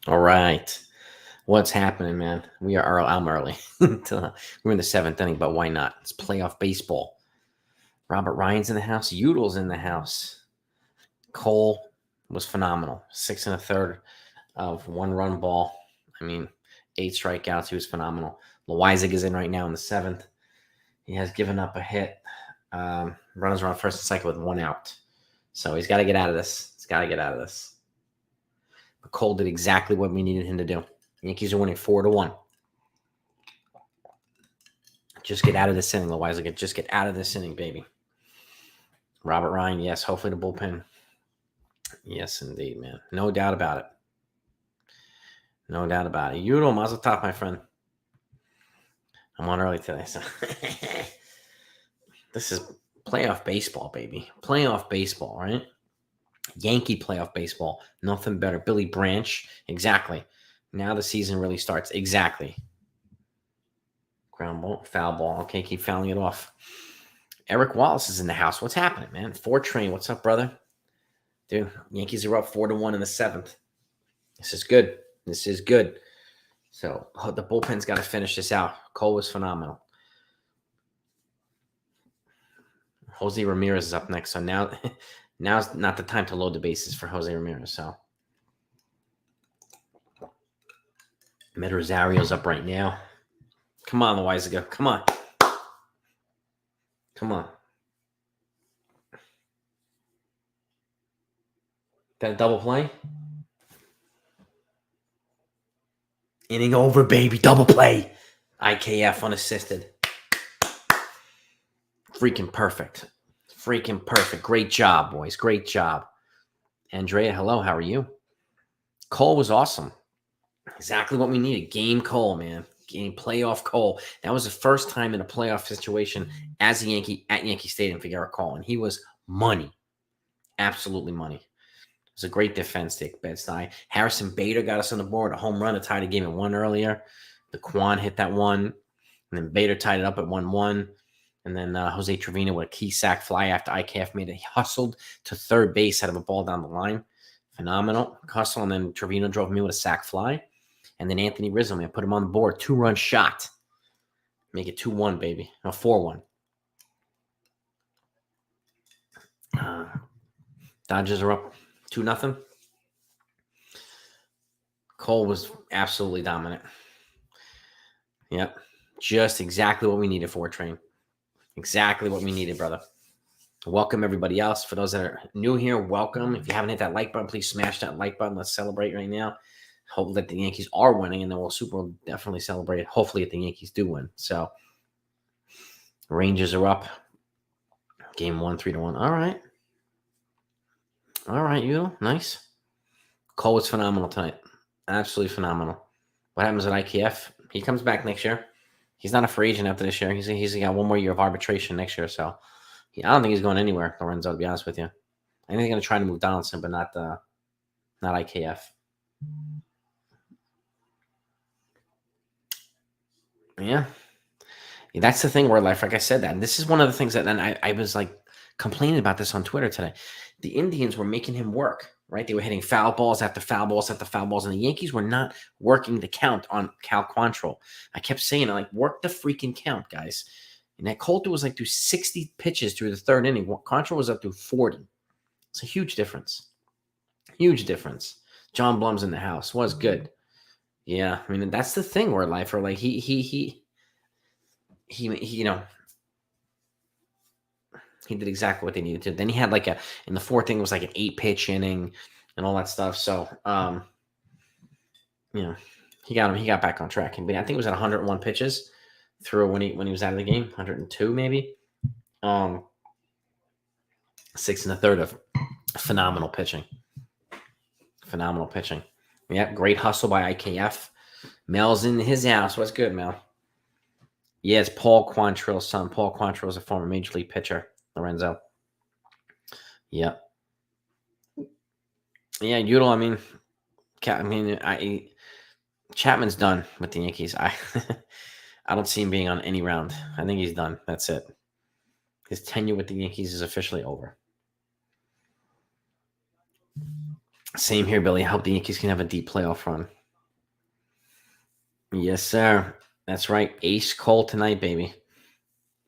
All right. What's happening, man? I'm early. We're in the seventh inning, but why not? It's playoff baseball. Robert Ryan's in the house. Udel's in the house. Cole was phenomenal. Six and a third of one-run ball. I mean, 8 strikeouts. He was phenomenal. Loizig is in right now in the seventh. He has given up a hit. Runners are on first and second with 1 out. So he's got to get out of this. He's got to get out of this. But Cole did exactly what we needed him to do. The Yankees are winning 4-1. Just get out of this inning, Loizig. Just get out of this inning, baby. Robert Ryan, yes. Hopefully the bullpen. Yes, indeed, man. No doubt about it. No doubt about it. Udall, mazel tov, my friend. I'm on early today, so this is playoff baseball, baby. Playoff baseball, right? Yankee playoff baseball. Nothing better. Billy Branch, exactly. Now the season really starts. Exactly. Ground ball, foul ball. Okay, keep fouling it off. Eric Wallace is in the house. What's happening, man? Train. What's up, brother? Dude, Yankees are up 4-1 in the seventh. This is good. This is good. So the bullpen's got to finish this out. Cole was phenomenal. Jose Ramirez is up next. So now's not the time to load the bases for Jose Ramirez. So Med Rosario's up right now. Come on, Loizig. Come on. Come on. That a double play? Inning over, baby. Double play. IKF unassisted. Freaking perfect. Freaking perfect. Great job, boys. Great job. Andrea, hello. How are you? Cole was awesome. Exactly what we needed. Game Cole, man. Game playoff Cole. That was the first time in a playoff situation as a Yankee at Yankee Stadium for Garrett Cole, and he was money. Absolutely money. It was a great defense, Dick Bed-Stuy. Harrison Bader got us on the board. A home run to tie the game at 1 earlier. The Quan hit that one. And then Bader tied it up at 1-1. And then Jose Trevino with a key sack fly after IKF made it. He hustled to third base out of a ball down the line. Phenomenal hustle. And then Trevino drove me with a sack fly. And then Anthony Rizzo, man, put him on the board. 2-run shot. Make it 2-1, baby. No, 4-1. Dodgers are up 2-0. Cole was absolutely dominant. Yep. Just exactly what we needed for Train. Exactly what we needed, brother. Welcome, everybody else. For those that are new here, welcome. If you haven't hit that like button, please smash that like button. Let's celebrate right now. Hope that the Yankees are winning, and then we'll definitely celebrate. Hopefully, if the Yankees do win. So, Rangers are up. Game 1, 3-1. All right, you nice. Cole was phenomenal tonight. Absolutely phenomenal. What happens at IKF? He comes back next year. He's not a free agent after this year. He's got 1 more year of arbitration next year. So, I don't think he's going anywhere, Lorenzo, to be honest with you. I think they're going to try to move Donaldson, but not IKF. Yeah. That's the thing where life, like I said that. And this is one of the things that then I was like complaining about this on Twitter today. The Indians were making him work, right? They were hitting foul balls after foul balls after foul balls, and the Yankees were not working the count on Cal Quantrill. I kept saying, work the freaking count, guys. And that Coulter was through 60 pitches through the third inning. Quantrill was up to 40. It's a huge difference. Huge difference. John Blum's in the house. Was good. Yeah, I mean, that's the thing where life, or he did exactly what they needed to. Then he had in the fourth inning, it was an 8-pitch inning and all that stuff. So, he got back on track. And I think it was at 101 pitches through when he was out of the game, 102 maybe. 6 1/3 of phenomenal pitching. Phenomenal pitching. Yep, great hustle by IKF. Mel's in his house. What's good, Mel? Yeah, it's Paul Quantrill's son. Paul Quantrill is a former major league pitcher, Lorenzo. Yep. Yeah, Udall, Chapman's done with the Yankees. I don't see him being on any round. I think he's done. That's it. His tenure with the Yankees is officially over. Same here, Billy. I hope the Yankees can have a deep playoff run. Yes, sir. That's right. Ace Cole tonight, baby.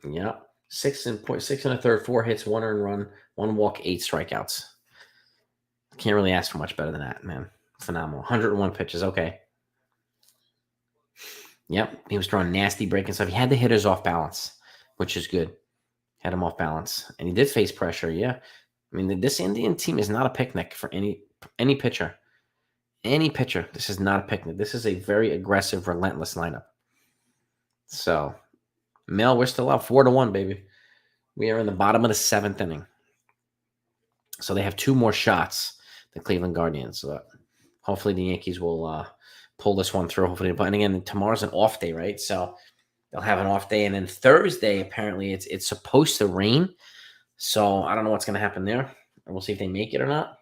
Yep. 6 and a third, 4 hits, 1 earned run, 1 walk, 8 strikeouts. Can't really ask for much better than that, man. Phenomenal. 101 pitches. Okay. Yep. He was throwing nasty breaking stuff. He had the hitters off balance, which is good. Had him off balance. And he did face pressure. Yeah. I mean, this Indian team is not a picnic for any pitcher. Any pitcher. This is not a picnic. This is a very aggressive, relentless lineup. So, Mel, we're still up 4-1, baby. We are in the bottom of the 7th inning. So they have 2 more shots, the Cleveland Guardians. So hopefully the Yankees will pull this one through. Hopefully, but again, tomorrow's an off day, right? So they'll have an off day, and then Thursday apparently it's supposed to rain. So I don't know what's going to happen there. We'll see if they make it or not.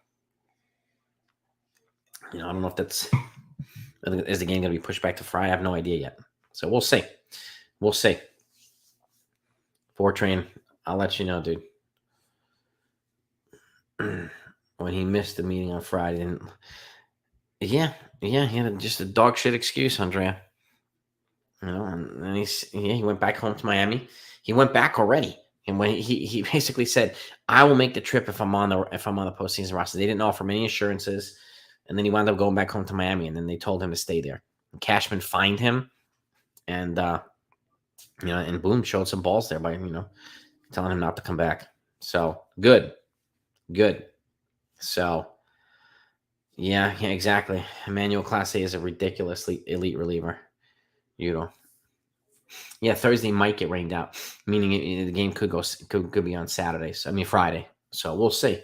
I don't know if is the game going to be pushed back to Friday. I have no idea yet. So we'll see. We'll see. Fortran, I'll let you know, dude. When he missed the meeting on Friday, and he had just a dog shit excuse, Andrea. And he went back home to Miami. He went back already, and when he basically said, "I will make the trip if I'm on the postseason roster." They didn't offer him any assurances, and then he wound up going back home to Miami, and then they told him to stay there. And Cashman fined him, and and Boone showed some balls there by telling him not to come back. So good. So yeah, exactly. Emmanuel Clase is a ridiculously elite reliever. Yeah, Thursday might get rained out, meaning the game could be on Saturday. Friday. So we'll see.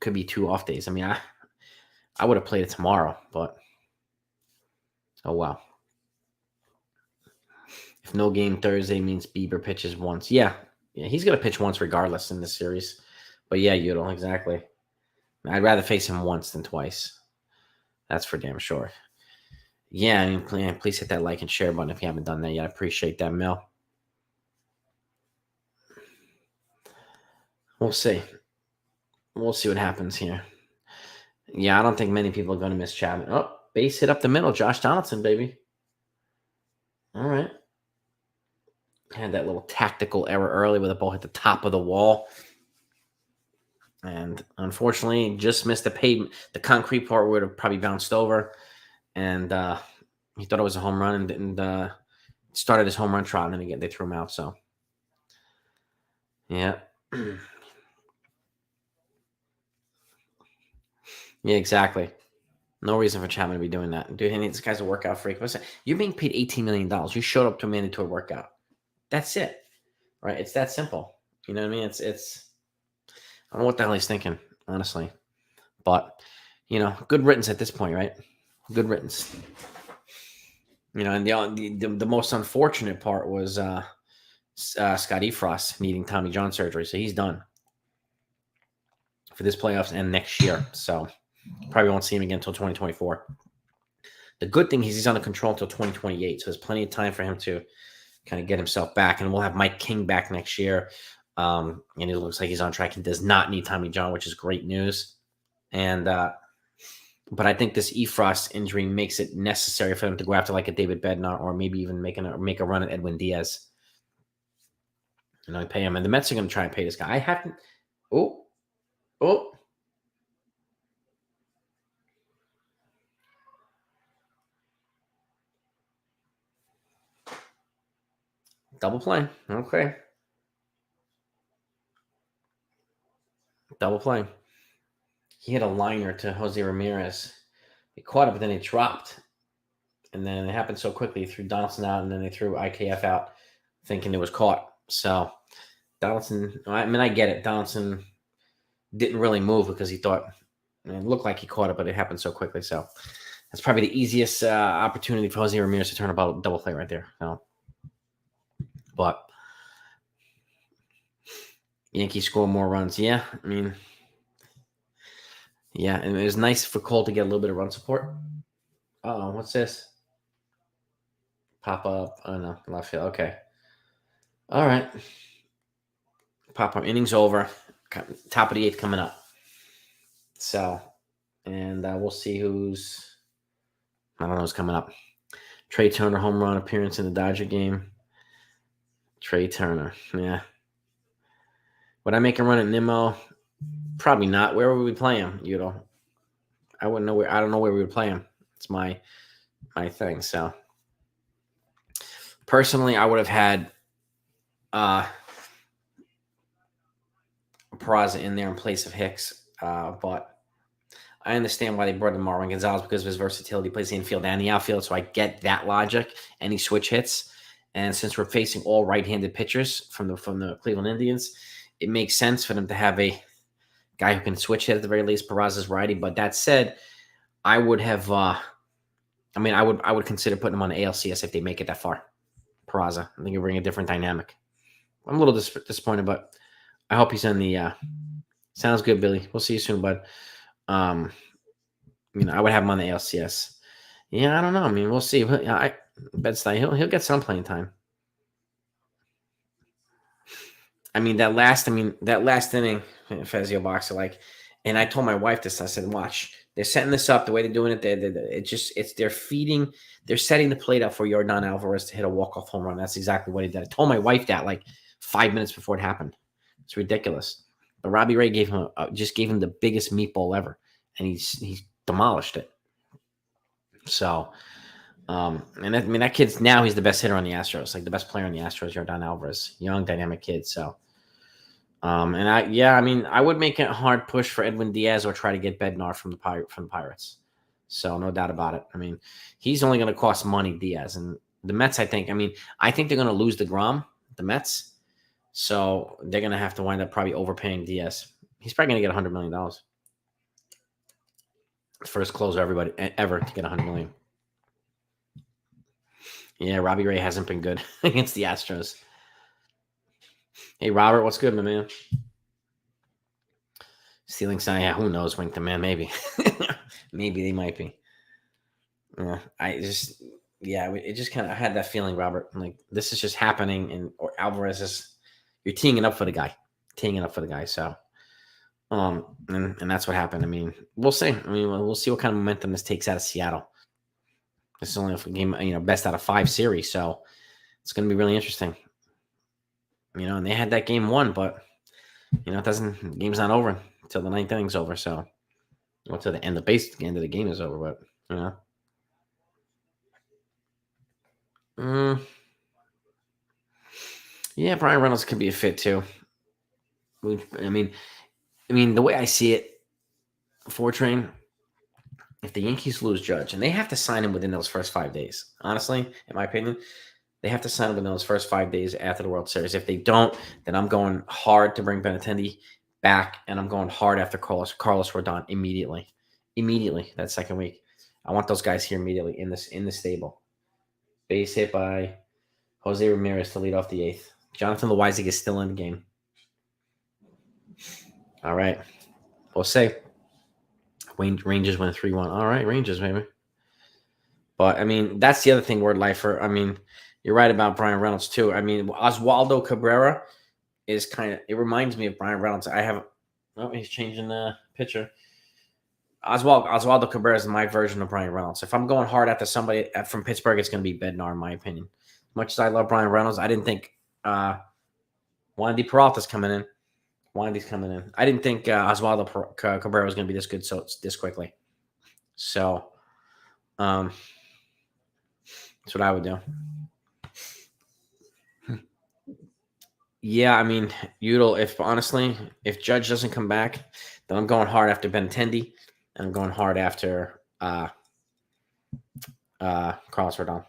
Could be 2 off days. I would have played it tomorrow, but oh well. If no game Thursday means Bieber pitches once, yeah, he's gonna pitch once regardless in this series. But yeah, Udall, exactly. I'd rather face him once than twice. That's for damn sure. Yeah, please hit that like and share button if you haven't done that yet. I appreciate that, Mel. We'll see. We'll see what happens here. Yeah, I don't think many people are going to miss Chapman. Oh, base hit up the middle. Josh Donaldson, baby. All right. Had that little tactical error early where the ball hit the top of the wall. And unfortunately, just missed the pavement. The concrete part would have probably bounced over. And he thought it was a home run and started his home run trot. And then again, they threw him out. So, yeah. Yeah, exactly. No reason for Chapman to be doing that. Dude, this guy's a workout freak. Listen, you're being paid $18 million. You showed up to a mandatory workout. That's it. Right? It's that simple. You know what I mean? It's I don't know what the hell he's thinking, honestly. But, good riddance at this point, right? Good riddance. And the most unfortunate part was Scott Efros needing Tommy John surgery. So he's done for this playoffs and next year. So probably won't see him again until 2024. The good thing is he's under control until 2028. So there's plenty of time for him to kind of get himself back. And we'll have Mike King back next year. And it looks like he's on track and does not need Tommy John, which is great news. And but I think this Efros injury makes it necessary for them to go after like a David Bednar or maybe even make a run at Edwin Diaz. Pay him. And the Mets are going to try and pay this guy. I haven't. Oh. Double play. Okay. Double play. He hit a liner to Jose Ramirez. He caught it, but then he dropped. And then it happened so quickly. He threw Donaldson out, and then they threw IKF out, thinking it was caught. So Donaldson, I get it. Donaldson didn't really move because he thought it looked like he caught it, but it happened so quickly. So that's probably the easiest opportunity for Jose Ramirez to turn a double play right there. But Yankees score more runs. Yeah, yeah, and it was nice for Cole to get a little bit of run support. Oh, what's this? Pop up. Oh, no, left field. Okay. All right. Pop up. Innings over. Top of the 8th coming up. So, And we'll see who's, I don't know who's coming up. Trey Turner home run appearance in the Dodger game. Trey Turner, yeah. Would I make a run at Nimmo? Probably not. Where would we play him? I wouldn't know where. I don't know where we would play him. It's my thing. So personally, I would have had Peraza in there in place of Hicks, but I understand why they brought in Marwin Gonzalez because of his versatility. He plays the infield and the outfield, so I get that logic. And he switch hits. And since we're facing all right-handed pitchers from the Cleveland Indians, it makes sense for them to have a guy who can switch hit at the very least. Peraza's righty. But that said, I would have. I would consider putting him on the ALCS if they make it that far. Peraza, I think it bring a different dynamic. I'm a little disappointed, but I hope he's in the. Sounds good, Billy. We'll see you soon, bud. I would have him on the ALCS. Yeah, I don't know. I mean, we'll see. Bed-Stuy, he'll get some playing time. That last inning, Fazio Boxer, and I told my wife this. I said, "Watch, they're setting this up the way they're doing it. They're setting the plate up for Yordan Alvarez to hit a walk-off home run. That's exactly what he did. I told my wife that 5 minutes before it happened. It's ridiculous. But Robbie Ray gave him the biggest meatball ever, and he demolished it. So, that kid's now he's the best hitter on the Astros, the best player on the Astros, Yordan Alvarez, young dynamic kid. So. I would make it a hard push for Edwin Diaz or try to get Bednar from the Pirates. So no doubt about it. He's only going to cost money, Diaz, and the Mets. I think they're going to lose DeGrom, the Mets. So they're going to have to wind up probably overpaying Diaz. He's probably going to get $100 million. First closer everybody ever to get $100 million. Yeah, Robbie Ray hasn't been good against the Astros. Hey, Robert, what's good, my man? Stealing sign, yeah, who knows, Winkton, man, maybe. Maybe they might be. It just kind of, I had that feeling, Robert, this is just happening, or Alvarez you're teeing it up for the guy. So, and that's what happened. We'll see. We'll see what kind of momentum this takes out of Seattle. This is only a game, best out of 5 series, so it's going to be really interesting. And they had that game won, but the game's not over until the 9th inning's over. So, to the end of the game is over. But yeah, Brian Reynolds could be a fit too. The way I see it, Fortrain, if the Yankees lose Judge, and they have to sign him within those first 5 days, honestly, in my opinion. They have to sign him in those first 5 days after the World Series. If they don't, then I'm going hard to bring Benintendi back, and I'm going hard after Carlos Rodon immediately. Immediately, that second week. I want those guys here immediately in the stable. Base hit by Jose Ramirez to lead off the 8th. Jonathan Loaisiga is still in the game. All right. We'll say Rangers win 3-1. All right, Rangers, maybe. But, that's the other thing, Word Lifer. You're right about Brian Reynolds, too. Oswaldo Cabrera is it reminds me of Brian Reynolds. He's changing the picture. Oswaldo Cabrera is my version of Brian Reynolds. If I'm going hard after somebody from Pittsburgh, it's going to be Bednar, in my opinion. Much as I love Brian Reynolds, I didn't think Wandy Peralta's coming in. Wandy's coming in. I didn't think Oswaldo Cabrera was going to be this good this quickly. So, that's what I would do. Yeah, Udall, if Judge doesn't come back, then I'm going hard after Benintendi, and I'm going hard after Carlos Rodon.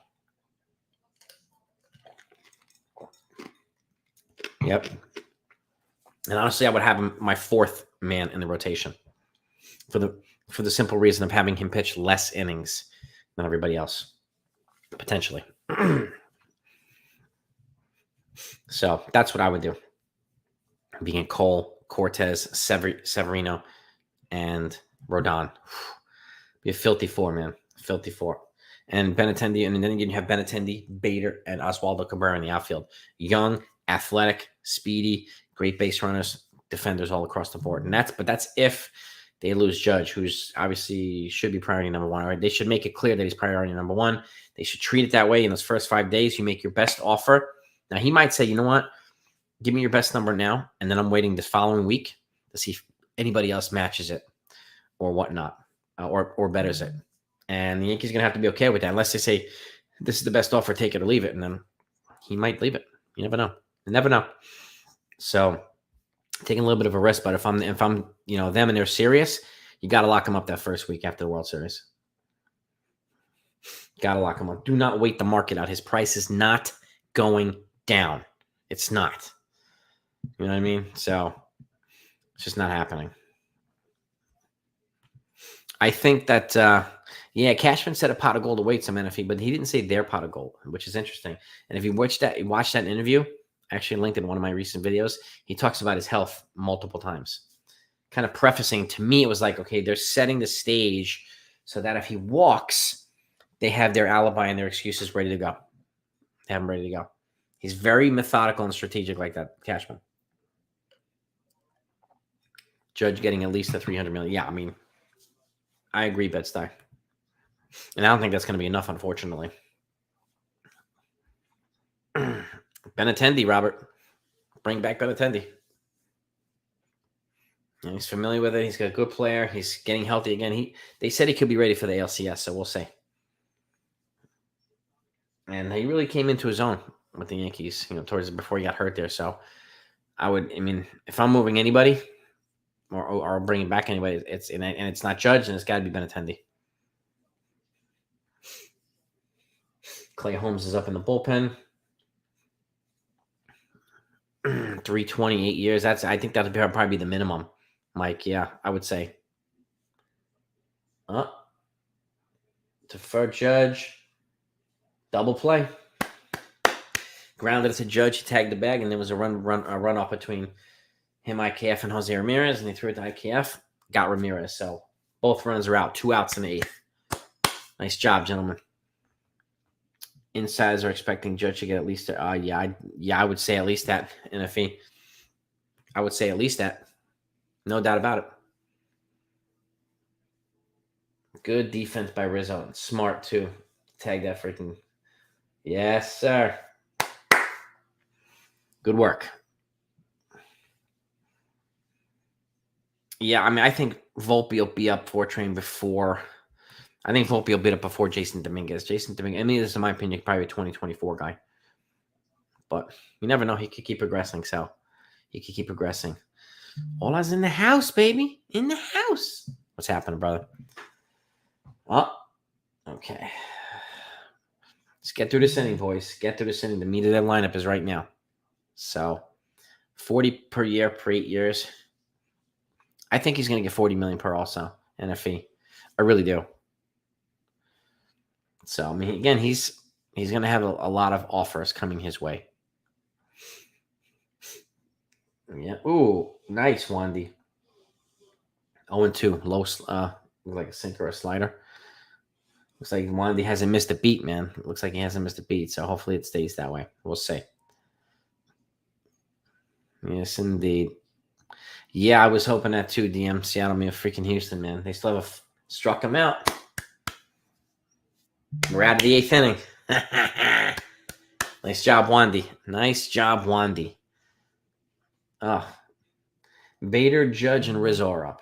Yep. And honestly, I would have him my 4th man in the rotation for the simple reason of having him pitch less innings than everybody else, potentially. So that's what I would do. Being Cole, Cortez, Severino, and Rodon. Be a filthy 4, man. Filthy 4. And Benintendi, and then you have Benintendi, Bader, and Oswaldo Cabrera in the outfield. Young, athletic, speedy, great base runners, defenders all across the board. But that's if they lose Judge, who's obviously should be priority number one. Right? They should make it clear that he's priority number one. They should treat it that way. In those first 5 days, you make your best offer. Now, he might say, you know what? Give me your best number now, and then I'm waiting this following week to see if anybody else matches it or whatnot, or betters it. And the Yankees are going to have to be okay with that, unless they say, this is the best offer, take it or leave it. And then he might leave it. You never know. You never know. So taking a little bit of a risk, but if I'm them and they're serious, you got to lock them up that first week after the World Series. Got to lock him up. Do not wait the market out. His price is not going down. It's not. You know what I mean? So it's just not happening. I think that, Cashman said a pot of gold awaits him, NFE, but he didn't say their pot of gold, which is interesting. And if you watch that interview, I actually linked in one of my recent videos, he talks about his health multiple times. Kind of prefacing, to me, it was like, okay, they're setting the stage so that if he walks, they have their alibi and their excuses ready to go. They have him ready to go. He's very methodical and strategic like that, Cashman. Judge getting at least the $300 million. Yeah, I mean, I agree, Bed-Stuy. And I don't think that's going to be enough, unfortunately. Benintendi, Robert. Bring back Benintendi. And he's familiar with it. He's got a good player. He's getting healthy again. They said he could be ready for the ALCS, so we'll see. And he really came into his own with the Yankees, towards before he got hurt there. So if I'm moving anybody or bringing back anybody, it's not Judge, and it's got to be Benintendi. Clay Holmes is up in the bullpen. 328 years. I think that'll probably be the minimum. Mike, yeah, I would say. Deferred Judge. Double play. Grounded it to Judge. He tagged the bag, and there was a run off between him, IKF, and Jose Ramirez, and they threw it to IKF. Got Ramirez. So both runs are out. 2 outs in the 8th. Nice job, gentlemen. Insiders are expecting Judge to get at least. I would say at least that, NFE. I would say at least that. No doubt about it. Good defense by Rizzo. And smart, too. Tag that freaking. Yes, sir. Good work. Yeah, I think Volpe will be up 4-train before. I think Volpe will be up before Jason Dominguez. This is, in my opinion, probably a 2024 guy. But you never know. He could keep progressing, so he could keep progressing. Ola's in the house, baby. In the house. What's happening, brother? Oh, okay. Let's get through this inning, boys. Get through this inning. The meat of that lineup is right now. So, 40 per year per 8 years. I think he's going to get $40 million per also, NFE. I really do. So, again, he's going to have a lot of offers coming his way. Yeah. Ooh, nice, Wandy. 0-2. Low, like a sinker or a slider. Looks like Wandy hasn't missed a beat, man. Looks like he hasn't missed a beat, so hopefully it stays that way. We'll see. Yes, indeed. Yeah, I was hoping that too, DM. Seattle, me, freaking Houston, man. They still have struck him out. We're out of the 8th inning. Nice job, Wandy. Nice job, Wandy. Bader, Judge, and Rizzo are up.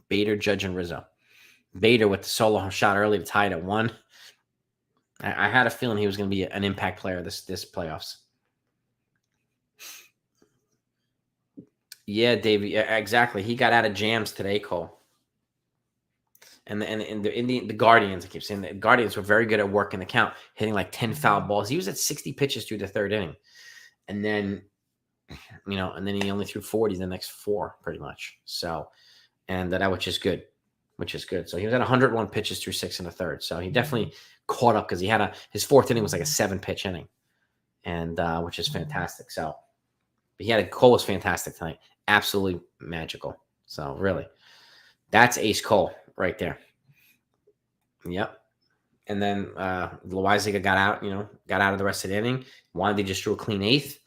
Bader, Judge, and Rizzo. Bader with the solo shot early to tie it at 1. I had a feeling he was going to be an impact player this playoffs. Yeah, Davey. Yeah, exactly. He got out of jams today, Cole. And the Guardians, I keep saying, the Guardians were very good at working the count, hitting like 10 foul balls. He was at 60 pitches through the 3rd inning. And then, he only threw 40 the next 4, pretty much. So, and that which is good. So he was at 101 pitches through 6 in the 3rd. So he definitely caught up because he had his 4th inning was like a 7-pitch inning, and which is fantastic. So, but Cole was fantastic tonight. Absolutely magical. So really, that's Ace Cole right there. Yep. And then Loaiziga got out of the rest of the inning. Wandy just drew a clean 8th.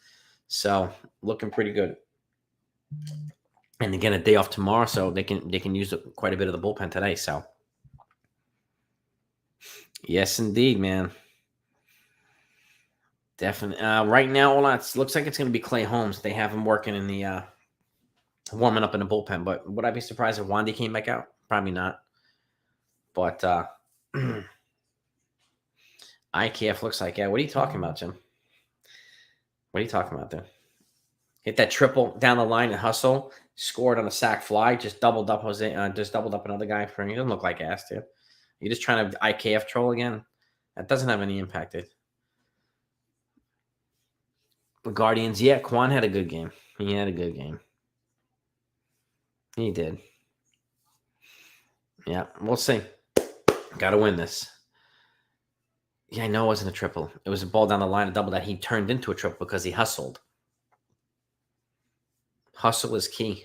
So looking pretty good. and they get a day off tomorrow, so they can use quite a bit of the bullpen today. So yes, indeed, man. Definitely. Right now, all that looks like it's going to be Clay Holmes. They have him working in the warming up in the bullpen. But would I be surprised if Wandy came back out? Probably not. But IKF looks like, yeah. What are you talking about, Jim? What are you talking about there? Hit that triple down the line and hustle. Scored on a sac fly. Just doubled up Jose. Just doubled up another guy for him. He doesn't look like ass, dude. You're just trying to IKF troll again. That doesn't have any impact, dude. The Guardians, yeah. Quan had a good game. He had a good game. He did. Yeah, we'll see. Got to win this. Yeah, I know it wasn't a triple. It was a ball down the line, a double that he turned into a triple because he hustled. Hustle is key.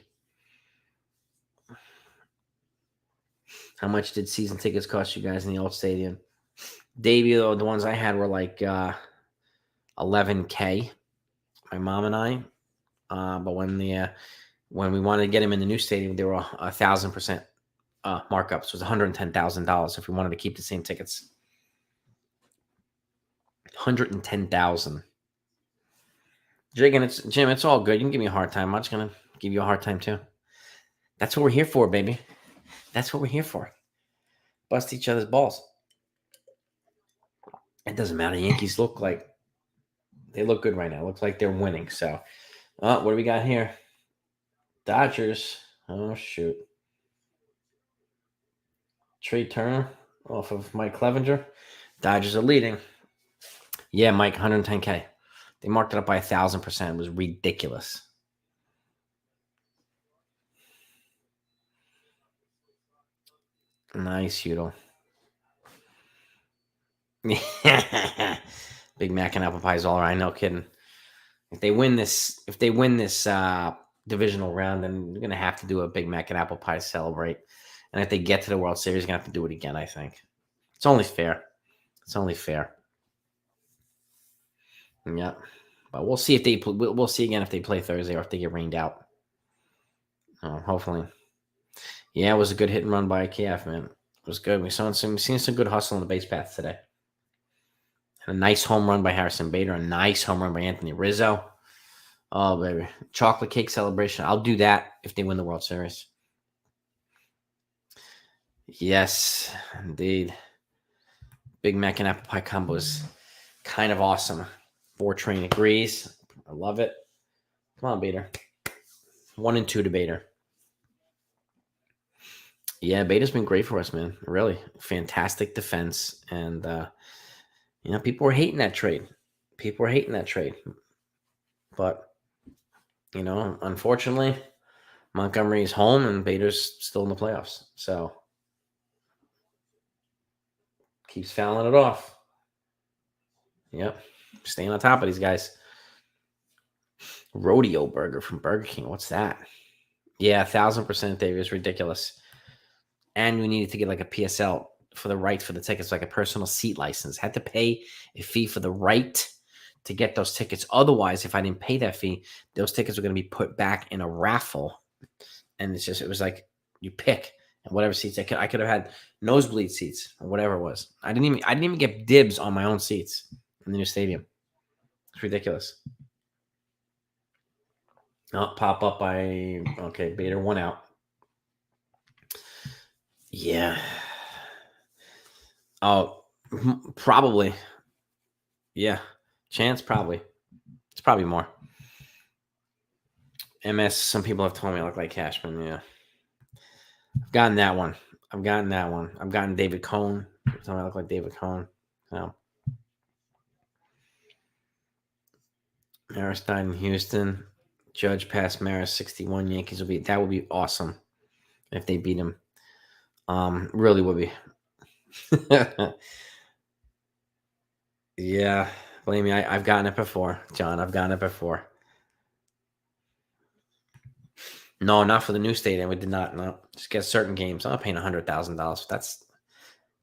How much did season tickets cost you guys in the old stadium? Davey, though, the ones I had were like $11K. My mom and I. But when we wanted to get him in the new stadium, they were 1,000% markups. So it was $110,000 if we wanted to keep the same tickets. 110,000. Jim, it's all good. You can give me a hard time. I'm just gonna give you a hard time too. That's what we're here for, baby. That's what we're here for. Bust each other's balls. It doesn't matter. Yankees look good right now. Looks like they're winning. So, what do we got here? Dodgers. Oh shoot. Trey Turner off of Mike Clevenger. Dodgers are leading. Yeah, Mike, 110K. They marked it up by 1,000%. It was ridiculous. Nice, Udall. Big Mac and apple pies all around. No kidding. If they win this divisional round, then they're gonna have to do a Big Mac and apple pie celebrate. And if they get to the World Series, they're gonna have to do it again. I think it's only fair. It's only fair. Yeah, but we'll see if they. We'll see again if they play Thursday or if they get rained out. Hopefully. Yeah, it was a good hit and run by KF, man. It was good. We've seen some good hustle on the base paths today. And a nice home run by Harrison Bader. A nice home run by Anthony Rizzo. Oh, baby. Chocolate cake celebration. I'll do that if they win the World Series. Yes, indeed. Big Mac and apple pie combo is kind of awesome. 4-train agrees. I love it. Come on, Bader. 1 and 2 to Bader. Yeah, Bader's been great for us, man. Really. Fantastic defense. And, people were hating that trade. But, unfortunately, Montgomery's home and Bader's still in the playoffs. So, keeps fouling it off. Yep. Staying on top of these guys. Rodeo burger from Burger King. What's that? Yeah, 1,000%, Dave. It's ridiculous. And we needed to get like a PSL for the rights for the tickets, like a personal seat license. Had to pay a fee for the right to get those tickets. Otherwise, if I didn't pay that fee, those tickets were going to be put back in a raffle. And it was like you pick and whatever seats I could have had nosebleed seats or whatever it was. I didn't even get dibs on my own seats in the new stadium. It's ridiculous. Oh, pop up Bader 1 out. Yeah. Oh, probably. Yeah. Chance, probably. It's probably more. MS, some people have told me I look like Cashman. Yeah. I've gotten that one. I've gotten David Cohn. Tell me I look like David Cohn. So. Maris died in Houston. Judge passed Maris 61. Yankees that would be awesome if they beat him. Really would be. Yeah, believe me, I've gotten it before, John. I've gotten it before. No, not for the new stadium. We did not. No, just get certain games. I'm not paying $100,000. That's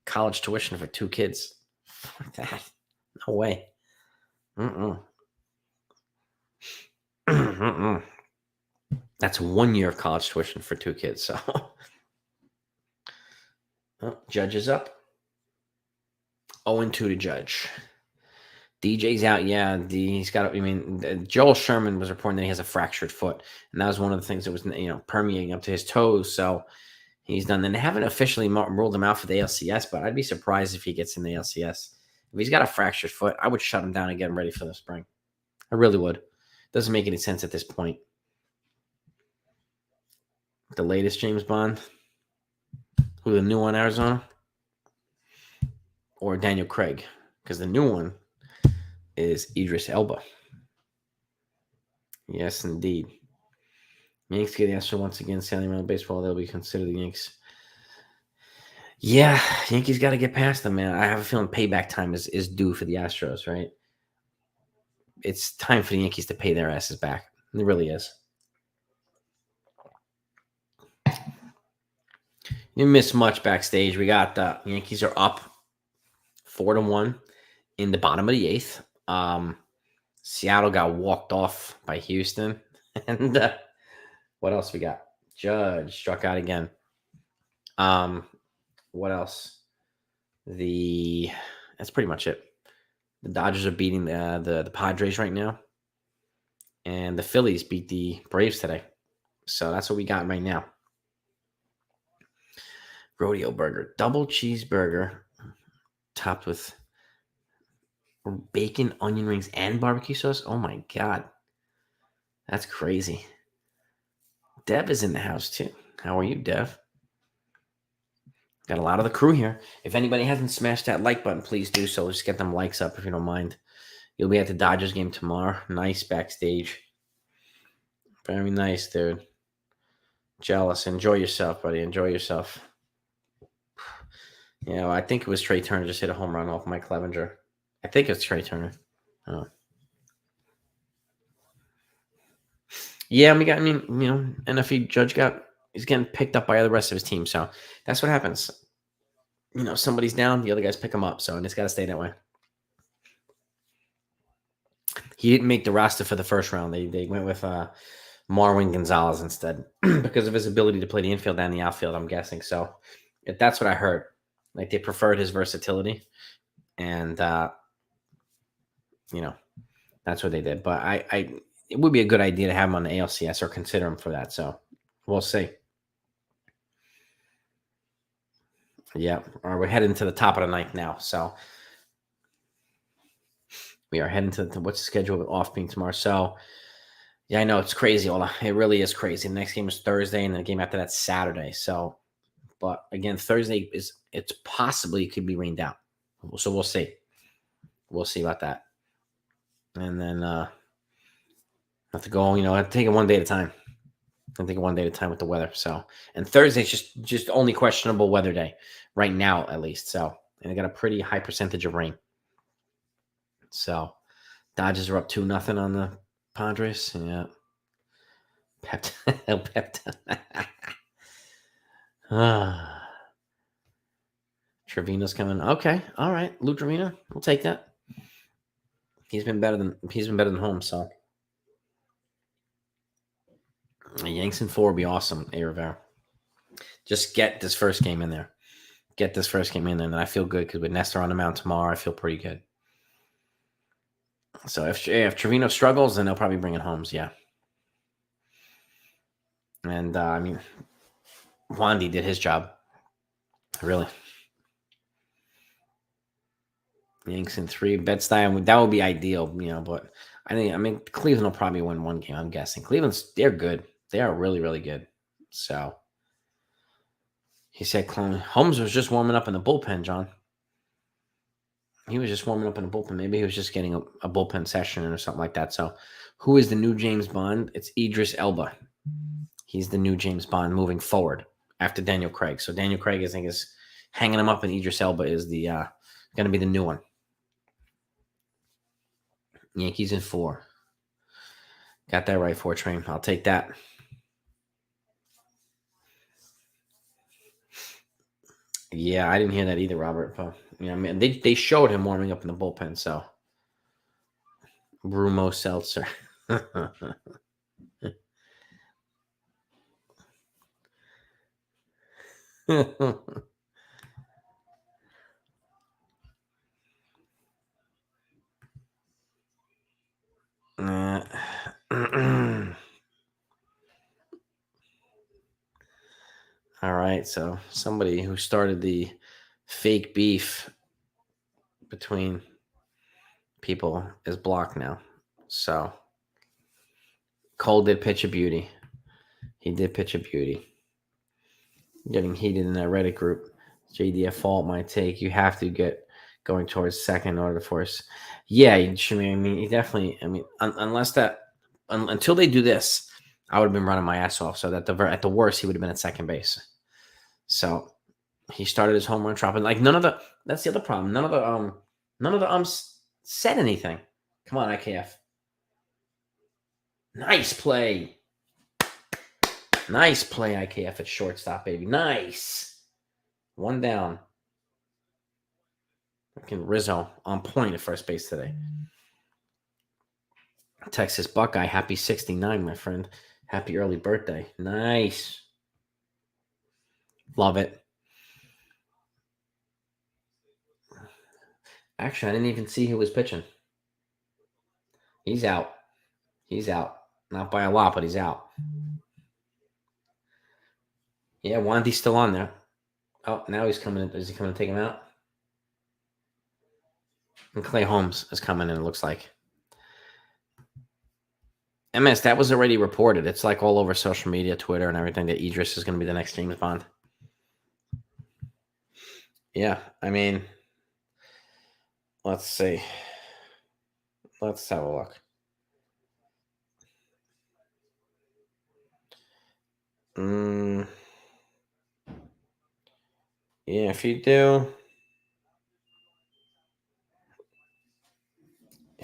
college tuition for 2 kids. Fuck that. No way. Mm-mm. Mm-mm. That's 1 year of college tuition for 2 kids. So, well, Judge is up. 0-2 to Judge. DJ's out. Yeah, he's got. I mean, Joel Sherman was reporting that he has a fractured foot, and that was one of the things that was permeating up to his toes. So he's done. And they haven't officially ruled him out for the ALCS, but I'd be surprised if he gets in the ALCS. If he's got a fractured foot, I would shut him down and get him ready for the spring. I really would. Doesn't make any sense at this point. The latest James Bond, who the new one, Arizona, or Daniel Craig, because the new one is Idris Elba. Yes, indeed. Yanks get the Astros once again sailing around baseball. They'll be considered the Yanks. Yeah, Yankees got to get past them, man. I have a feeling payback time is due for the Astros, right? It's time for the Yankees to pay their asses back. It really is. You didn't miss much backstage. We got the Yankees are up 4-1 in the bottom of the 8th. Seattle got walked off by Houston. And what else we got? Judge struck out again. What else? That's pretty much it. The Dodgers are beating the Padres right now. And the Phillies beat the Braves today. So that's what we got right now. Rodeo burger. Double cheeseburger topped with bacon, onion rings, and barbecue sauce. Oh, my God. That's crazy. Dev is in the house, too. How are you, Dev? Got a lot of the crew here. If anybody hasn't smashed that like button, please do so. Just get them likes up if you don't mind. You'll be at the Dodgers game tomorrow. Nice backstage. Very nice, dude. Jealous. Enjoy yourself, buddy. Enjoy yourself. Yeah, well, I think it was Trey Turner just hit a home run off Mike Clevenger. I think it's Trey Turner. Oh. Yeah, and if Judge he's getting picked up by the rest of his team. So that's what happens. Somebody's down, the other guys pick him up. So, and it's got to stay that way. He didn't make the roster for the first round. They went with Marwin Gonzalez instead because of his ability to play the infield and the outfield, I'm guessing. So that's what I heard. Like, they preferred his versatility. And, that's what they did. But it would be a good idea to have him on the ALCS or consider him for that. So we'll see. Yeah, we're heading to the top of the 9th now. So we are heading to what's the schedule off being tomorrow. So, yeah, I know it's crazy, Ola. It really is crazy. The next game is Thursday, and the game after that's Saturday. So, but again, Thursday it's possibly it could be rained out. So we'll see. We'll see about that. And then have to go. I have to take it one day at a time. I think one day at a time with the weather. So, and Thursday's just only questionable weather day right now, at least. So, and they got a pretty high percentage of rain. So, Dodgers are up 2-0 on the Padres. Yeah. Trevino's coming. Okay. All right. Lou Trevino. We'll take that. He's been better than home, so. Yanks in 4 would be awesome, A. Rivera. Just get this first game in there. And I feel good because with Nestor on the mound tomorrow, I feel pretty good. So if Trevino struggles, then they'll probably bring it home. Yeah. And, Wandy did his job. Really. Yanks in 3. Bed-Stuy, that would be ideal, but Cleveland will probably win one game, I'm guessing. They're good. They are really, really good. So, he said Holmes was just warming up in the bullpen, John. He was just warming up in the bullpen. Maybe he was just getting a bullpen session or something like that. So, who is the new James Bond? It's Idris Elba. He's the new James Bond moving forward after Daniel Craig. So, Daniel Craig, I think, is hanging him up, and Idris Elba is the going to be the new one. Yankees in 4. Got that right, 4 train. I'll take that. Yeah, I didn't hear that either, Robert. But, they showed him warming up in the bullpen, so. Brumo Seltzer. All right, so somebody who started the fake beef between people is blocked now. So Cole did pitch a beauty. He did pitch a beauty. Getting heated in that Reddit group. JDF fault my take. You have to get going towards second in order to force. Yeah, Shimmy. I mean, he definitely. I mean, unless that, until they do this, I would have been running my ass off. So that at the worst, he would have been at second base. So he started his home run dropping. Like none of the. That's the other problem. None of the umps said anything. Come on, IKF. Nice play. Nice play, IKF at shortstop, baby. Nice. One down. Fucking Rizzo on point at first base today. Texas Buckeye, happy 69, my friend. Happy early birthday. Nice. Love it. Actually, I didn't even see who was pitching. He's out. He's out. Not by a lot, but he's out. Yeah, Wandy's still on there. Oh, now he's coming in. Is he coming to take him out? And Clay Holmes is coming in, it looks like. MS, that was already reported. It's like all over social media, Twitter, and everything that Idris is going to be the next James Bond. Yeah, I mean, let's see. Let's have a look. Yeah, if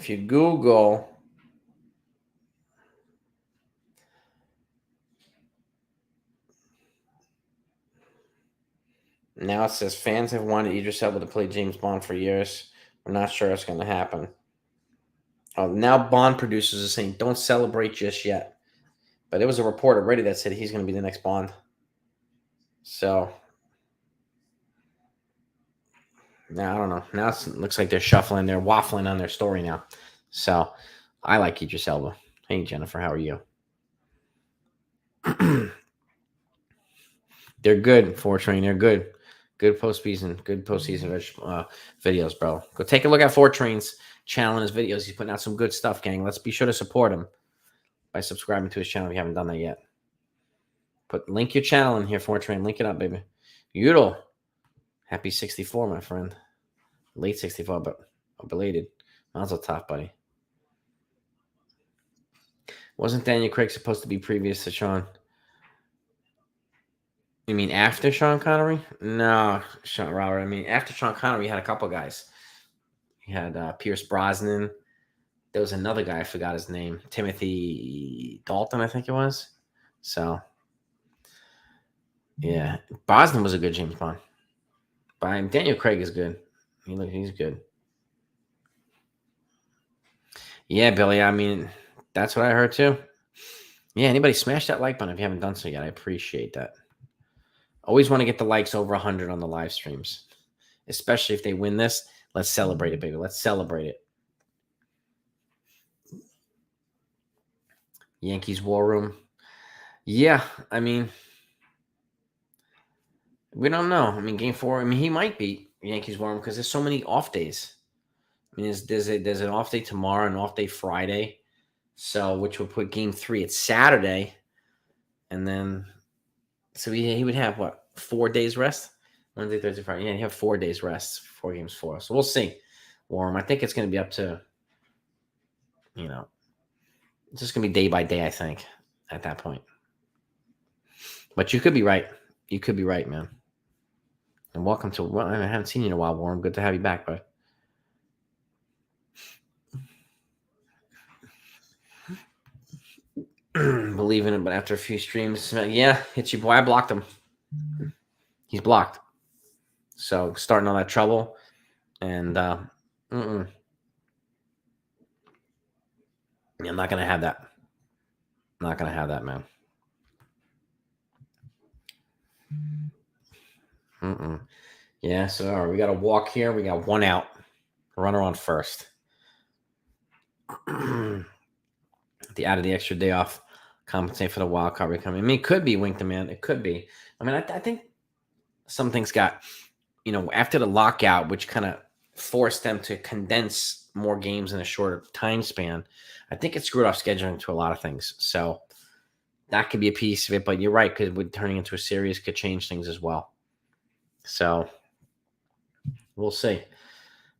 you Google now, it says fans have wanted Idris Elba to play James Bond for years. We're not sure it's going to happen. Oh, now Bond producers are saying don't celebrate just yet. But it was a report already that said he's going to be the next Bond. So now I don't know. Now it looks like they're shuffling, they're waffling on their story now. So I like Idris Elba. Hey Jennifer, how are you? They're good, Fortrain. They're good. Good postseason videos, bro. Go take a look at Fortrain's channel and his videos. He's putting out some good stuff, gang. Let's be sure to support him by subscribing to his channel if you haven't done that yet. Link your channel in here, Fortrain. Link it up, baby. Udall. Happy 64, my friend. Late 64, but belated. Mazel tov, buddy. Wasn't Daniel Craig supposed to be previous to Sean? You mean after Sean Connery? No, Sean Robert. I mean, after Sean Connery, you had a couple guys. You had Pierce Brosnan. There was another guy, I forgot his name. Timothy Dalton, I think it was. So, yeah. Brosnan was a good James Bond. But Daniel Craig is good. He's good. Yeah, Billy. I mean, that's what I heard too. Yeah, anybody smash that like button if you haven't done so yet. I appreciate that. Always want to get the likes over 100 on the live streams, especially if they win this. Let's celebrate it, baby. Let's celebrate it. Yankees War Room. Yeah, I mean, we don't know. I mean, Game 4. I mean, he might beat Yankees War Room because there's so many off days. I mean, there's an off day tomorrow, an off day Friday, so which would put Game 3 at Saturday, and then so he would have what 4 days rest. Wednesday, Thursday, Friday. Yeah, you have 4 days rest. 4 games, 4. So we'll see. Warm. I think it's going to be up to, it's just going to be day by day, I think, at that point. But you could be right. You could be right, man. And welcome to, well, I haven't seen you in a while, Warren. Good to have you back, bud. Believe in it, but after a few streams, yeah, hit you, boy. I blocked him. He's blocked. So starting all that trouble. And I'm not going to have that. Not going to have that, man. Yeah, so all right, we got a walk here. We got one out. Runner on first. The out of the extra day off, compensate for the wild card becoming. I mean, it could be Wink the Man. It could be. I mean, I think some things got, after the lockout, which kind of forced them to condense more games in a shorter time span. I think it screwed off scheduling to a lot of things. So that could be a piece of it. But you're right, because with turning into a series could change things as well. So we'll see.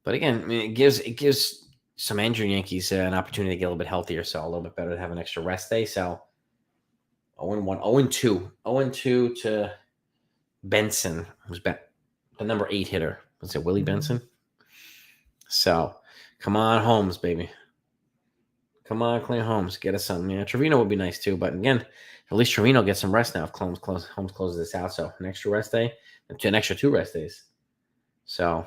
But again, I mean, it gives some injured Yankees an opportunity to get a little bit healthier, so a little bit better to have an extra rest day. So 0-1, 0-2, 0-2 to Benson, who's the number 8 hitter. Was it Willie Benson? So come on, Holmes, baby. Come on, Clay Holmes, get us something. Yeah, Trevino would be nice too, but again, at least Trevino gets some rest now if Holmes closes this out. So an extra rest day, an extra 2 rest days. So.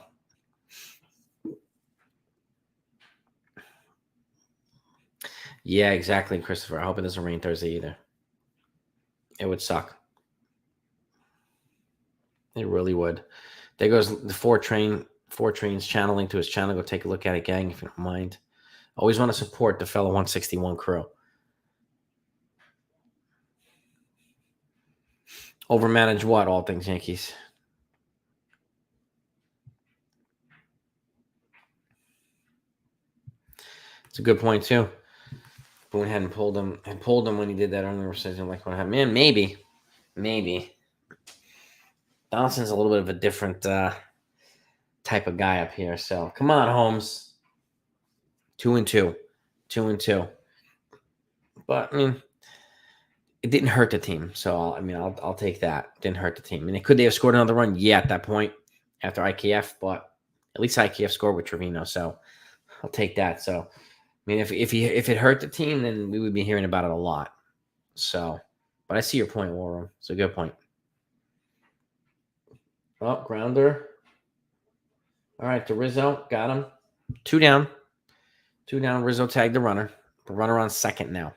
Yeah, exactly, Christopher. I hope it doesn't rain Thursday either. It would suck. It really would. There goes the 4 trains channeling to his channel. Go take a look at it, gang, if you don't mind. Always want to support the fellow 161 crew. Overmanage what? All things Yankees. It's a good point too. Boone hadn't pulled him when he did that earlier season. Like what happened? Man, maybe. Donaldson's a little bit of a different type of guy up here. So come on, Holmes. 2-2. 2-2. But I mean, it didn't hurt the team. So I'll take that. It didn't hurt the team. I mean, could they have scored another run? Yeah, at that point after IKF, but at least IKF scored with Trevino. So I'll take that. So I mean, if it hurt the team, then we would be hearing about it a lot. So, but I see your point, Warren. It's a good point. Oh, grounder. All right, to Rizzo, got him. 2 down. 2 down. Rizzo tagged the runner. The runner on second now.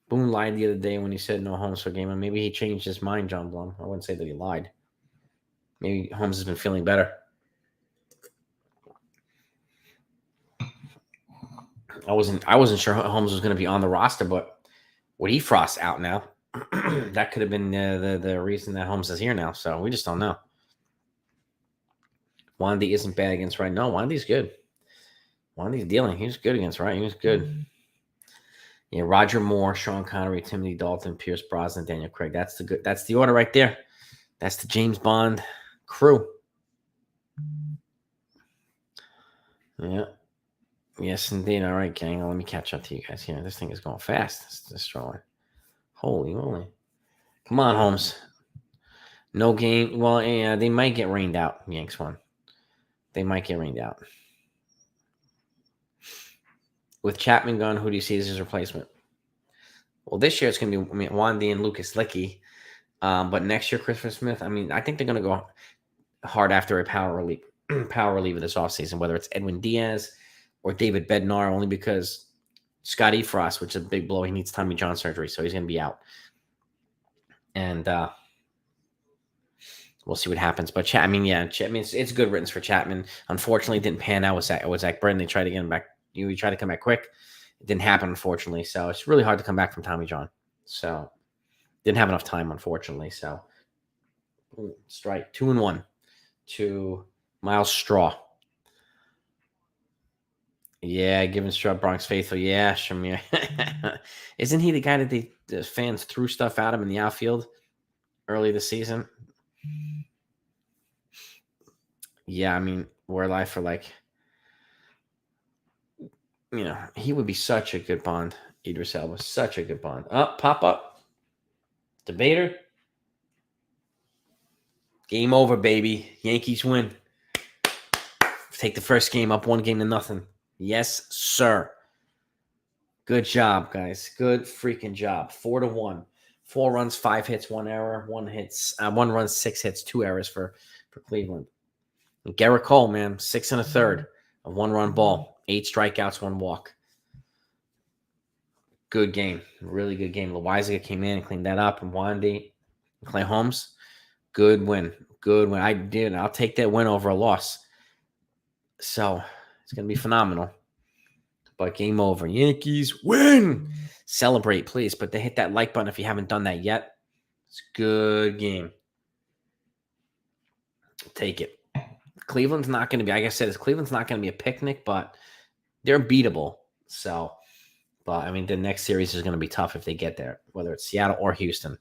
Boone lied the other day when he said no Holmes for game, and maybe he changed his mind, John Blum. I wouldn't say that he lied. Maybe Holmes has been feeling better. I wasn't sure Holmes was going to be on the roster, but with Efrost out now, that could have been the reason that Holmes is here now. So we just don't know. Wandy isn't bad against right. No, Wandy's good. Wandy's dealing. He was good against right. He was good. Yeah, Roger Moore, Sean Connery, Timothy Dalton, Pierce Brosnan, Daniel Craig. That's the order right there. That's the James Bond crew. Yeah. Yes, indeed. All right, gang. Let me catch up to you guys here. This thing is going fast. This stroller. Holy moly. Come on, Holmes. No game. Well, yeah, they might get rained out. Yanks won. They might get rained out. With Chapman gone, who do you see as his replacement? Well, this year it's going to be Wandy and Lucas Licky. But next year, Christopher Smith, I think they're going to go hard after a power reliever this offseason, whether it's Edwin Diaz or David Bednar, only because Scott Efrost, which is a big blow, he needs Tommy John surgery, so he's going to be out. And we'll see what happens. But it's good riddance for Chapman. Unfortunately, it didn't pan out with Zach Britton. They tried to get him back. He tried to come back quick. It didn't happen, unfortunately. So it's really hard to come back from Tommy John. So didn't have enough time, unfortunately. So strike 2-1 to Miles Straw. Yeah, giving Straw Bronx faithful. Yeah, Shamir. Isn't he the guy that the fans threw stuff at him in the outfield early this season? Yeah, we're alive for he would be such a good Bond. Idris Elba, such a good Bond. Pop up. Debater. Game over, baby. Yankees win. Take the first game up 1-0. Yes, sir. Good job, guys. Good freaking job. 4-1. 4 runs, 5 hits, 1 error, 1 run, 6 hits, 2 errors for Cleveland. And Garrett Cole, man, 6 1/3, a 1-run ball, 8 strikeouts, 1 walk. Good game. Really good game. Loizaga came in and cleaned that up. And Wandy, Clay Holmes, Good win. Good win. I did. I'll take that win over a loss. So it's going to be phenomenal. But game over. Yankees win. Celebrate, please. But they hit that like button if you haven't done that yet. It's a good game. Take it. Cleveland's not going to be, like I said, Cleveland's not going to be a picnic, but they're beatable. So, but I mean, the next series is going to be tough if they get there, whether it's Seattle or Houston.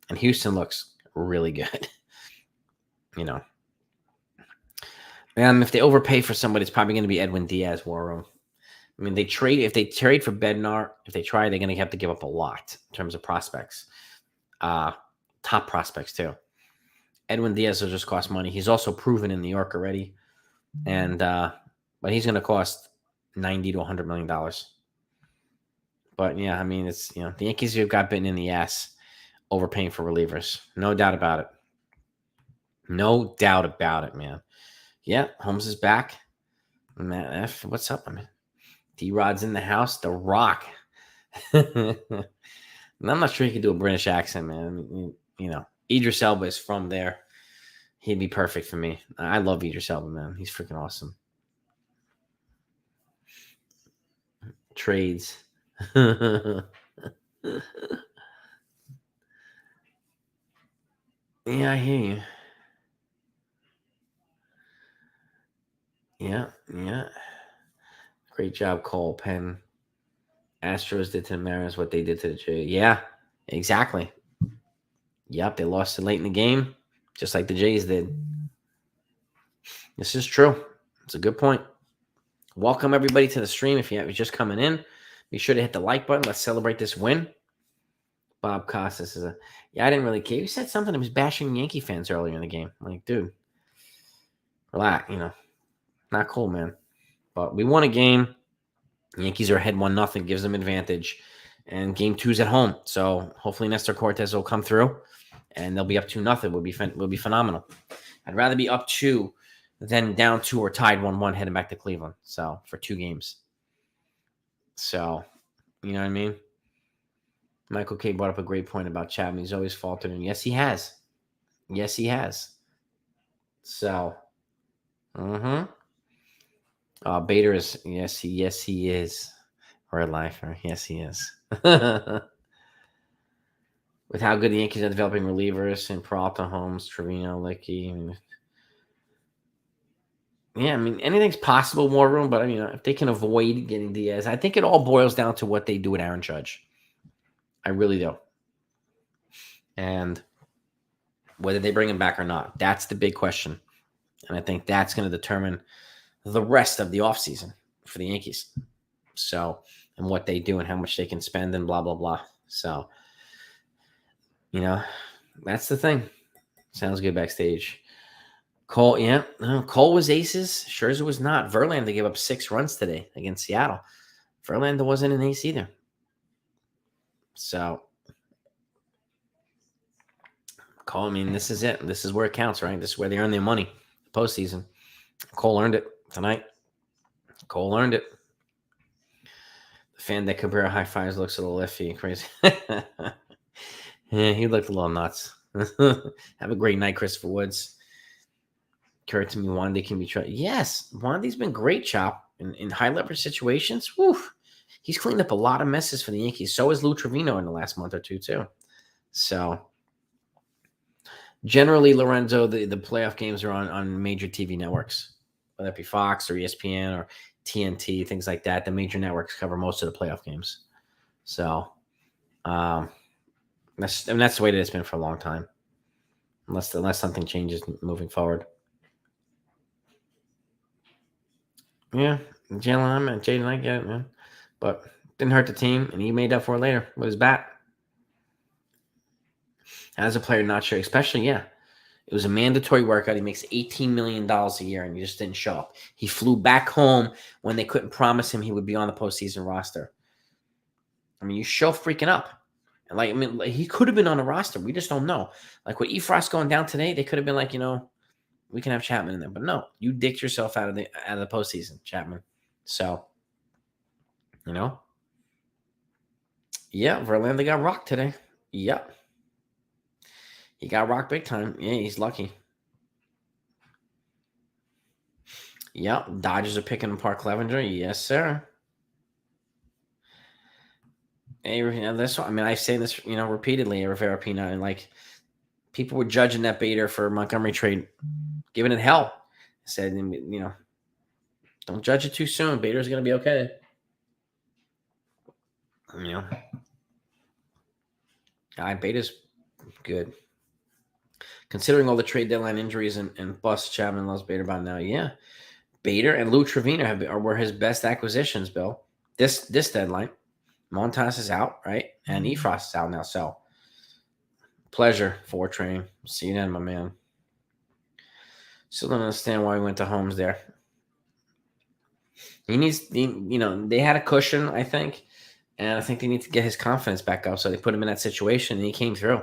And Houston looks really good. You know. And if they overpay for somebody, it's probably going to be Edwin Diaz, War Room. I mean, if they trade for Bednar, if they try, they're going to have to give up a lot in terms of prospects. Top prospects, too. Edwin Diaz will just cost money. He's also proven in New York already. And but he's going to cost $90 to $100 million. But, yeah, I mean, it's, the Yankees have got bitten in the ass overpaying for relievers. No doubt about it. No doubt about it, man. Yeah, Holmes is back. Man, F, what's up? I mean, D-Rod's in the house. The Rock. I'm not sure he could do a British accent, man. I mean, Idris Elba is from there. He'd be perfect for me. I love Idris Elba, man. He's freaking awesome. Trades. Yeah, I hear you. Yeah. Great job, Cole Penn. Astros did to the Mariners what they did to the Jays. Yeah, exactly. Yep, they lost it late in the game, just like the Jays did. This is true. It's a good point. Welcome, everybody, to the stream. If you're just coming in, be sure to hit the like button. Let's celebrate this win. Bob Costas is I didn't really care. He said something. He was bashing Yankee fans earlier in the game. I'm like, dude, relax. Not cool, man. But we won a game. Yankees are ahead 1-0, gives them advantage. And game 2's at home. So hopefully Nestor Cortez will come through and they'll be up 2-0. Will be phenomenal. I'd rather be up 2 than down 2 or tied 1-1 heading back to Cleveland. So for 2 games. So, you know what I mean? Michael K brought up a great point about Chapman. He's always faltered. And yes, he has. Yes, he has. So, Bader is, yes, he is. Red lifer. Yes, he is. With how good the Yankees are developing relievers and Peralta, Holmes, Trevino, Licky. I mean, anything's possible, War Room, but if they can avoid getting Diaz, I think it all boils down to what they do with Aaron Judge. I really do. And whether they bring him back or not, that's the big question. And I think that's going to determine the rest of the offseason for the Yankees. So, and what they do and how much they can spend and blah, blah, blah. So, that's the thing. Sounds good backstage. Cole, Cole was aces. Scherzer was not. Verlander gave up 6 runs today against Seattle. Verlander wasn't an ace either. So, Cole, I mean, this is it. This is where it counts, right? This is where they earn their money. Postseason. Cole earned it tonight. Cole earned it. The fan that Cabrera high fives looks a little iffy. Crazy. Yeah, he looked a little nuts. Have a great night, Christopher Woods. Kurt to me, Wandy can be trusted. Yes, Wandy's been great, Chop, in high leverage situations. Woo, he's cleaned up a lot of messes for the Yankees. So is Lou Trevino in the last month or two, too. So, generally, Lorenzo, the playoff games are on major TV networks, whether it be Fox or ESPN or TNT, things like that. The major networks cover most of the playoff games. So, that's the way that it's been for a long time, unless something changes moving forward. Yeah, Jaden, I get it, man. But didn't hurt the team, and he made up for it later with his bat. As a player, not sure, especially, it was a mandatory workout. He makes $18 million a year, and he just didn't show up. He flew back home when they couldn't promise him he would be on the postseason roster. I mean, you show freaking up. And he could have been on the roster. We just don't know. Like with Efrost going down today, they could have been like, we can have Chapman in there. But no, you dicked yourself out of the postseason, Chapman. So, Verlander got rocked today. Yep. He got rocked big time. Yeah, he's lucky. Yep, Dodgers are picking apart Clevenger. Yes, sir. Hey, this one, I mean, I say this, repeatedly, Rivera Pina, and like people were judging that Bader for Montgomery trade, giving it hell. Said, don't judge it too soon. Bader's going to be okay. Bader's good. Considering all the trade deadline injuries and busts, Chapman loves Bader by now. Yeah, Bader and Lou Trevino were his best acquisitions, Bill. This deadline. Montas is out, right? And Efros is out now. So, pleasure, Fortrain. See you then, my man. Still don't understand why we went to Holmes there. They had a cushion, I think, and I think they need to get his confidence back up. So they put him in that situation, and he came through.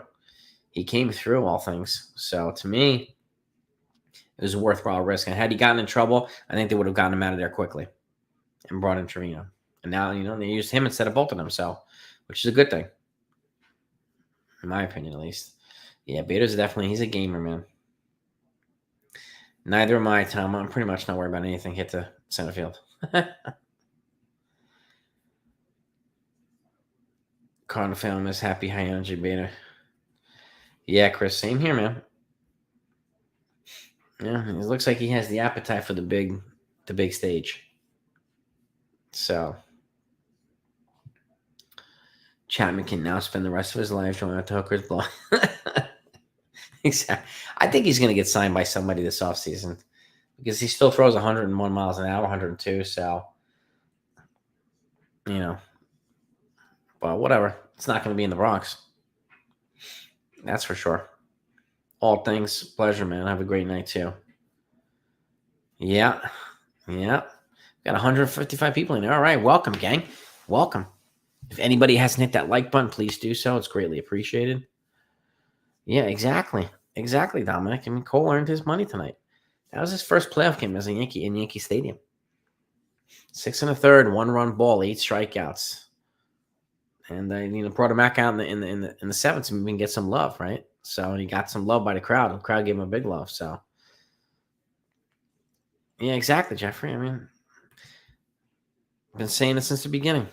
He came through all things. So to me, it was a worthwhile risk. And had he gotten in trouble, I think they would have gotten him out of there quickly and brought in Trevino. And now, they used him instead of both of them, so which is a good thing, in my opinion, at least. Yeah, Bader's he's a gamer, man. Neither am I, Tom. I'm pretty much not worried about anything hit to center field. Cardinal film is happy high energy Bader. Yeah, Chris, same here, man. Yeah, it looks like he has the appetite for the big stage. So Chapman can now spend the rest of his life going out to hooker's block. Exactly. I think he's going to get signed by somebody this offseason because he still throws 101 miles an hour, 102. So, but whatever. It's not going to be in the Bronx. That's for sure. All things pleasure, man. Have a great night too. Yeah. Got 155 people in there. All right. Welcome, gang. Welcome. If anybody hasn't hit that like button, please do so. It's greatly appreciated. Yeah, exactly. Exactly, Dominic. I mean, Cole earned his money tonight. That was his first playoff game as a Yankee in Yankee Stadium. 6 1/3, 1-run ball, 8 strikeouts. And they brought him back out in the seventh to even get some love, right? So he got some love by the crowd. The crowd gave him a big love. So yeah, exactly, Jeffrey. I mean, I've been saying it since the beginning.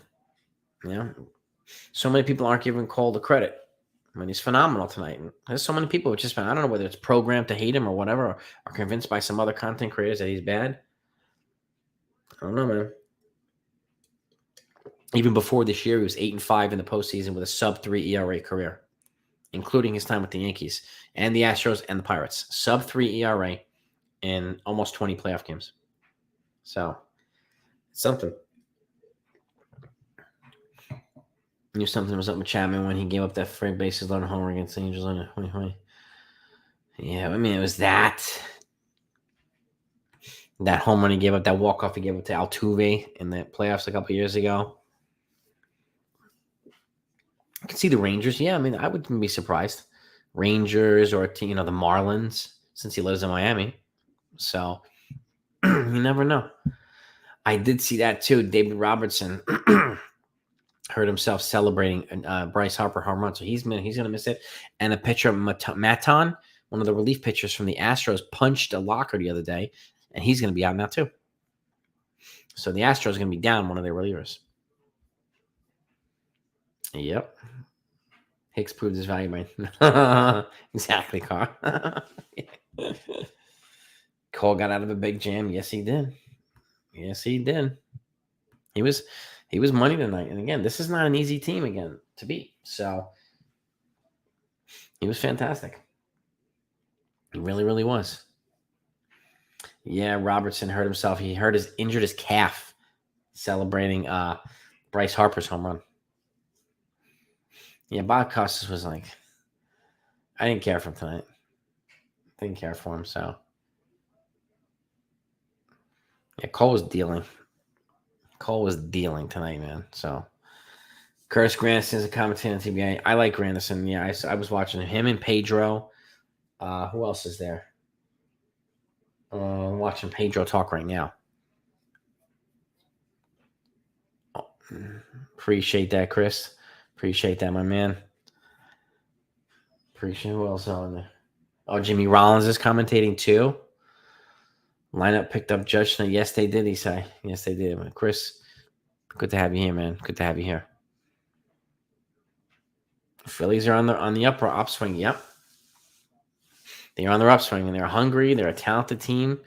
So many people aren't giving Cole the credit. I mean, he's phenomenal tonight. And there's so many people which I don't know whether it's programmed to hate him or whatever, or convinced by some other content creators that he's bad. I don't know, man. Even before this year, he was 8-5 in the postseason with a sub-3 ERA career, including his time with the Yankees and the Astros and the Pirates. Sub-3 ERA in almost 20 playoff games. So, something. Knew something was up with Chapman when he gave up that free bases loaded homer against the Angels on 2020. Yeah, I mean, it was that home run he gave up, that walk-off he gave up to Altuve in the playoffs a couple years ago. I can see the Rangers. Yeah, I mean, I wouldn't be surprised. Rangers or, the Marlins, since he lives in Miami. So, you never know. I did see that, too. David Robertson heard himself celebrating Bryce Harper home run, so he's going to miss it. And a pitcher, Maton, one of the relief pitchers from the Astros, punched a locker the other day, and he's going to be out now, too. So the Astros are going to be down one of their relievers. Yep. Hicks proved his value by exactly, Carl. Cole got out of a big jam. Yes, he did. He was money tonight. And again, this is not an easy team again to beat. So he was fantastic. He really, really was. Yeah, Robertson hurt himself. He injured his calf celebrating Bryce Harper's home run. Yeah, Bob Costas was like, I didn't care for him tonight. Didn't care for him, so. Yeah, Cole was dealing. Tonight, man. So, Curtis Granderson's a commentator on TBA. I like Granderson. Yeah, I was watching him and Pedro. Who else is there? I'm watching Pedro talk right now. Oh, appreciate that, Chris. Appreciate that, my man. Appreciate who else on there. Oh, Jimmy Rollins is commentating too. Lineup picked up Judge tonight. Yes, they did. He say. Yes, they did. Chris, good to have you here, man. Good to have you here. Phillies are on the upswing. Yep, they're on their upswing, and they're hungry. They're a talented team.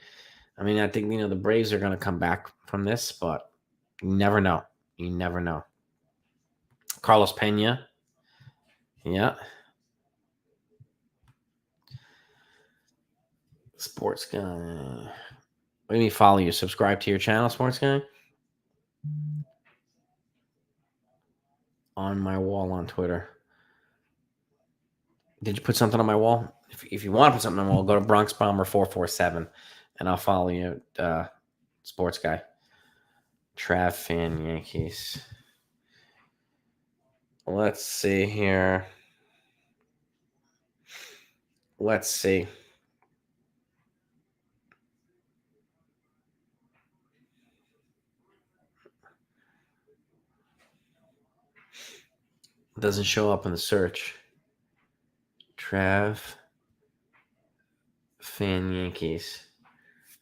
I mean, I think the Braves are going to come back from this, but you never know. You never know. Carlos Pena. Yeah. Sports guy. Let me follow you. Subscribe to your channel, Sports Guy. On my wall on Twitter. Did you put something on my wall? If you want to put something on my wall, go to Bronx Bomber 447, and I'll follow you, Sports Guy. Trav fan Yankees. Let's see here. Let's see. It doesn't show up in the search. Trav fan Yankees.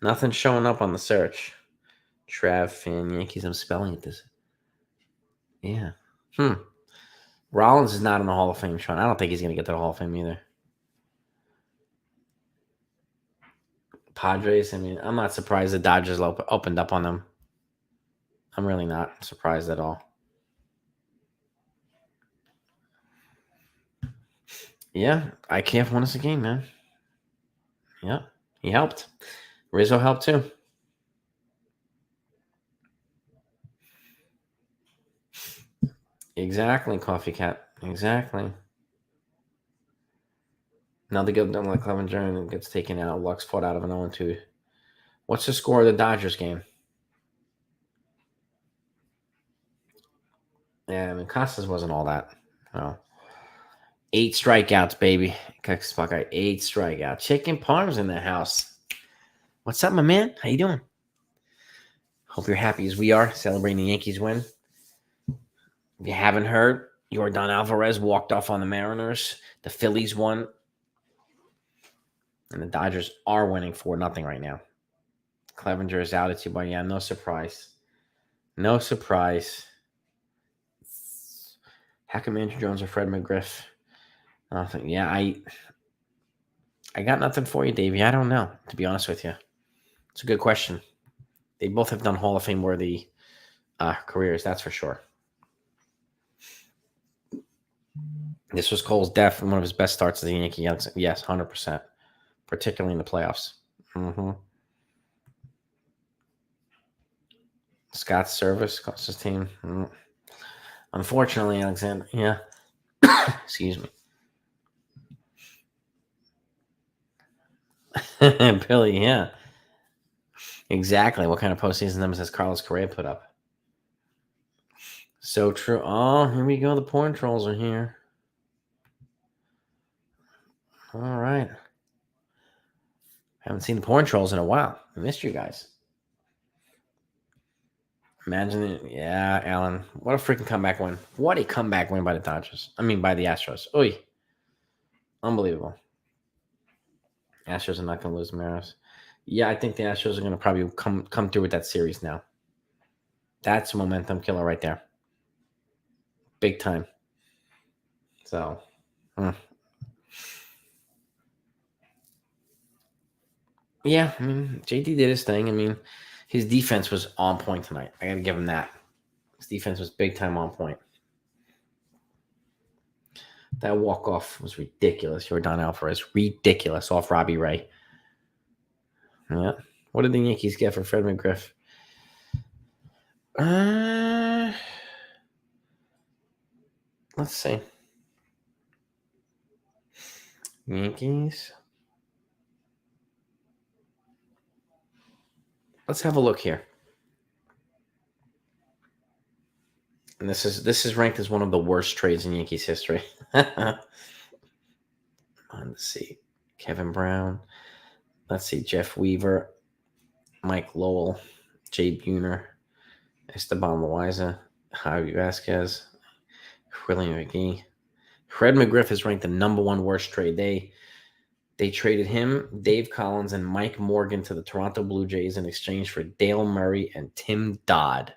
Nothing's showing up on the search. Trav fan Yankees. I'm spelling it this. Yeah. Rollins is not in the Hall of Fame, Sean. I don't think he's going to get to the Hall of Fame either. Padres, I mean, I'm not surprised the Dodgers opened up on them. I'm really not surprised at all. Yeah, IKF won us a game, man. Yeah, he helped. Rizzo helped too. Exactly, Coffee Cat. Exactly. Now they go down like Clevenger and gets taken out. Lux fought out of an 0-2. What's the score of the Dodgers game? Yeah, I mean, Costas wasn't all that. No. 8 strikeouts, baby. 8 strikeouts. Chicken Parm's in the house. What's up, my man? How you doing? Hope you're happy as we are celebrating the Yankees win. If you haven't heard, Yordan Alvarez walked off on the Mariners. The Phillies won. And the Dodgers are winning 4-0 right now. Clevenger is out at you, but yeah, no surprise. No surprise. How come Andrew Jones or Fred McGriff? Nothing. Yeah, I got nothing for you, Davey. I don't know, to be honest with you. It's a good question. They both have done Hall of Fame worthy careers, that's for sure. This was Cole's definitely one of his best starts as a Yankee. Yes, 100%. Particularly in the playoffs. Mm-hmm. Scott's service cost his team. Unfortunately, Alexander. Yeah. Excuse me. Billy, yeah. Exactly. What kind of postseason numbers has Carlos Correa put up? So true. Oh, here we go. The porn trolls are here. All right. Haven't seen the porn trolls in a while. I missed you guys. Imagine it. Yeah, Alan. What a freaking comeback win. What a comeback win by the Dodgers. I mean, by the Astros. Oy. Unbelievable. Astros are not going to lose the Mariners. Yeah, I think the Astros are going to probably come through with that series now. That's a momentum killer right there. Big time. So, yeah, I mean, JD did his thing. I mean, his defense was on point tonight. I got to give him that. His defense was big time on point. That walk-off was ridiculous. Yordan Alvarez, ridiculous off Robbie Ray. Yeah. What did the Yankees get for Fred McGriff? Let's see. Yankees. Let's have a look here. And this is ranked as one of the worst trades in Yankees history. Let's see. Kevin Brown. Let's see. Jeff Weaver. Mike Lowell. Jay Buhner. Esteban Loaiza. Javi Vasquez. William McGee. Fred McGriff is ranked the #1 worst trade. They traded him, Dave Collins, and Mike Morgan to the Toronto Blue Jays in exchange for Dale Murray and Tim Dodd.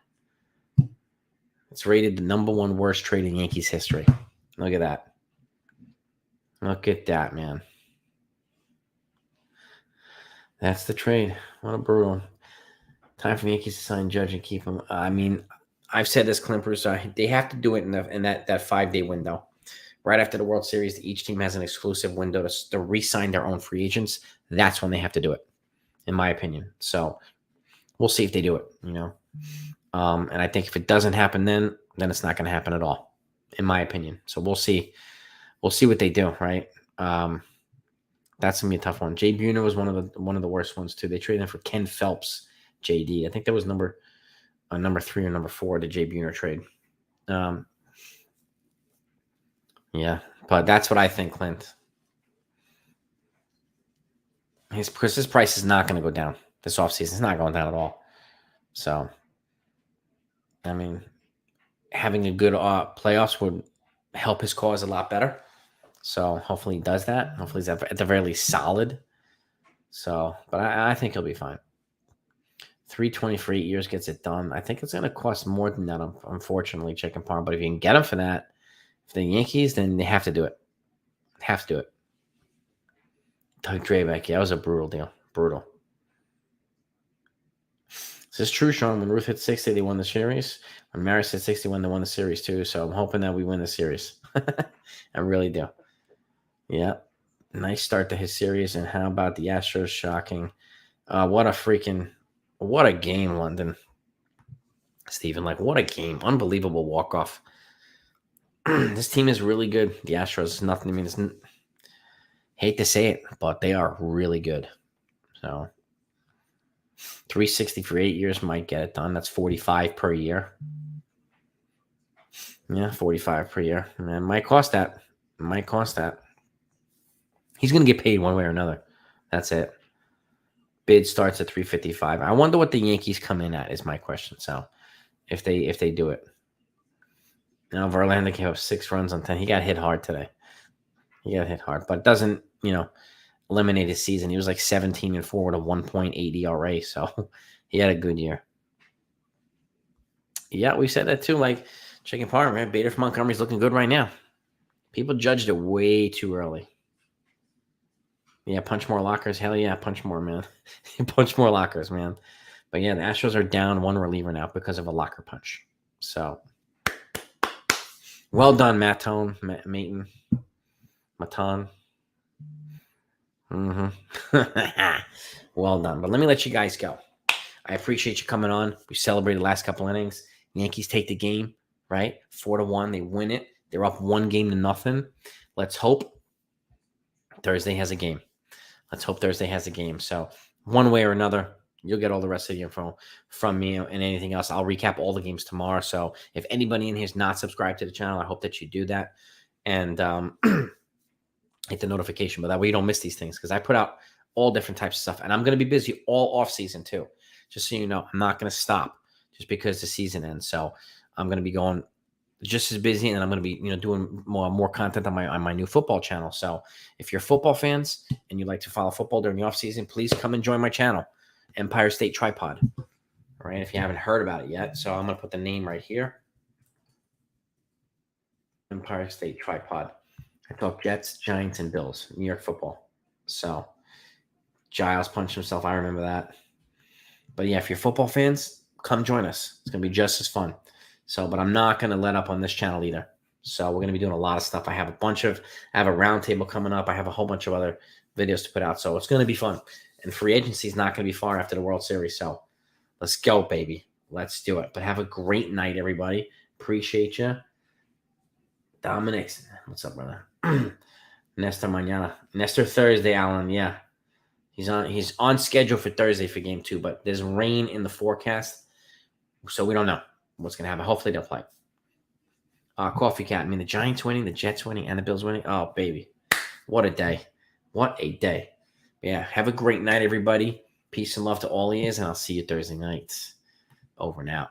It's rated the #1 worst trade in Yankees history. Look at that. Look at that, man. That's the trade. What a brutal. Time for the Yankees to sign Judge and keep him. I mean, I've said this, Clippers. They have to do it in that 5-day window. Right after the World Series, each team has an exclusive window to re-sign their own free agents. That's when they have to do it, in my opinion. So we'll see if they do it, And I think if it doesn't happen then it's not going to happen at all, in my opinion. So we'll see. We'll see what they do, right? That's going to be a tough one. Jay Buhner was one of the worst ones, too. They traded him for Ken Phelps, JD. I think that was number 3 or number 4, the Jay Buhner trade. Yeah, but that's what I think, Clint. Because his price is not going to go down this offseason. It's not going down at all. So, I mean, having a good playoffs would help his cause a lot better. So hopefully he does that. Hopefully he's at the very least solid. So, but I think he'll be fine. $320 for 8 years gets it done. I think it's going to cost more than that, unfortunately, Chicken Parm. But if you can get him for that, if the Yankees, then they have to do it. Have to do it. Doug Drabeck, yeah, that was a brutal deal. Brutal. This is true, Sean. When Ruth hit 60, they won the series. When Maris hit 61, they won the series too. So I'm hoping that we win the series. I really do. Yeah. Nice start to his series. And how about the Astros? Shocking. What a game, London. Steven, what a game. Unbelievable walk-off. This team is really good. The Astros, nothing. I mean, hate to say it, but they are really good. So $360 for 8 years might get it done. That's $45 per year. Yeah, $45 per year. Man, might cost that. He's going to get paid one way or another. That's it. Bid starts at $355. I wonder what the Yankees come in at is my question. So if they do it. Now Verlander gave up 6 runs on 10. He got hit hard today. But it doesn't, eliminate his season. He was 17-4 with a 1.8 ERA. So he had a good year. Yeah, we said that too. Chicken Parm, man. Bader from Montgomery's looking good right now. People judged it way too early. Yeah, punch more lockers. Hell yeah, punch more, man. Punch more lockers, man. But yeah, the Astros are down 1 reliever now because of a locker punch. So well done, Maton. Well done. But let me let you guys go. I appreciate you coming on. We celebrated the last couple innings. Yankees take the game, right? 4-1. They win it. They're up 1-0. Let's hope Thursday has a game. So one way or another, you'll get all the rest of the info from me and anything else. I'll recap all the games tomorrow. So if anybody in here is not subscribed to the channel, I hope that you do that. And hit the notification, but that way you don't miss these things, because I put out all different types of stuff. And I'm going to be busy all off season too. Just so you know, I'm not going to stop just because the season ends. So I'm going to be going just as busy, and I'm going to be, doing more content on my new football channel. So if you're football fans and you like to follow football during the off season, please come and join my channel, Empire State Tripod. All right, if you haven't heard about it yet. So I'm going to put the name right here. Empire State Tripod. I talk Jets, Giants, and Bills, New York football. So Giles punched himself. I remember that. But yeah, if you're football fans, come join us. It's going to be just as fun. So, but I'm not going to let up on this channel either. So we're going to be doing a lot of stuff. I have a roundtable coming up. I have a whole bunch of other videos to put out. So it's going to be fun. And free agency is not going to be far after the World Series. So let's go, baby. Let's do it. But have a great night, everybody. Appreciate you. Dominic, what's up, brother? Nestor mañana. Nestor Thursday, Alan. Yeah. He's on schedule for Thursday for game 2, but there's rain in the forecast. So we don't know what's going to happen. Hopefully they'll play. Coffee Cat. I mean, the Giants winning, the Jets winning, and the Bills winning. Oh, baby. What a day. What a day. Yeah. Have a great night, everybody. Peace and love to all ears, and I'll see you Thursday night. Over and out.